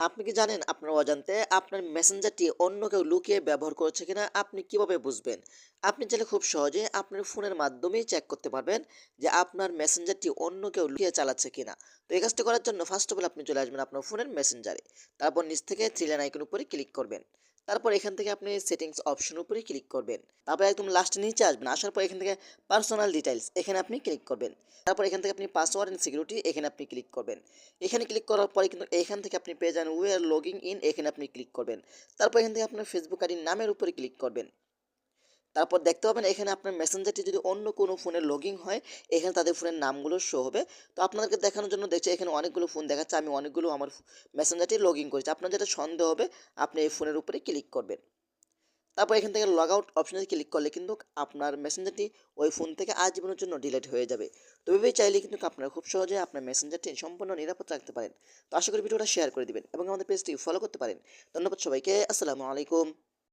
আপনি কি জানেন আপনার অজান্তে আপনার মেসেঞ্জারটি অন্য কেউ লুকিয়ে ব্যবহার করছে কিনা আপনি কিভাবে বুঝবেন? আপনি চাইলে খুব সহজে আপনার ফোনের মাধ্যমেই চেক করতে পারবেন যে আপনার মেসেঞ্জারটি অন্য কেউ লুকিয়ে চালাচ্ছে কিনা। তো এই কাজটি করার জন্য ফার্স্ট অফ অল আপনি চলে আসবেন আপনার ফোনের মেসেঞ্জারে। তারপর নিচ থেকে থ্রি লাইন আইকন উপরে ক্লিক করবেন। তারপর এখান থেকে আপনি সেটিংস অপশন উপরে ক্লিক করবেন। তারপর একদম লাস্টে নিচে আসবেন। আসার পর এখান থেকে পার্সোনাল ডিটেইলস এখানে আপনি ক্লিক করবেন। তারপর এখান থেকে আপনি পাসওয়ার্ড এন্ড সিকিউরিটি এখানে আপনি ক্লিক করবেন। এখানে ক্লিক করার পরে কিন্তু এখান থেকে আপনি পেয়ে যান উই আর লগিং ইন এখানে আপনি ক্লিক করবেন। তারপর এখান থেকে আপনার ফেসবুক আইডির নামের উপরে ক্লিক করবেন। তারপর দেখতে পাবেন এখানে আপনার মেসেঞ্জারটি যদি অন্য কোনো ফোনে লগইন হয়, এখানে তাদের ফোনের নামগুলো শো হবে। তো আপনাদেরকে দেখানোর জন্য দেখছি এখানে অনেকগুলো ফোন দেখাচ্ছে। আমি অনেকগুলো আমার মেসেঞ্জারটি লগইন করেছি। আপনার যেটা সন্দেহ হবে আপনি এই ফোনের উপরে ক্লিক করবেন। তারপর এখান থেকে লগ আউট অপশনে ক্লিক করলে কিন্তু আপনার মেসেঞ্জারটি ওই ফোন থেকে আজীবনের জন্য ডিলিট হয়ে যাবে। তো এভাবেই চাইলে কিন্তু আপনারা খুব সহজে আপনার মেসেঞ্জারটি সম্পূর্ণ নিরাপদ রাখতে পারেন। তো আশা করি ভিডিওটা শেয়ার করে দিবেন এবং আমাদের পেজটি ফলো করতে পারেন। ধন্যবাদ সবাইকে। আসসালামু আলাইকুম।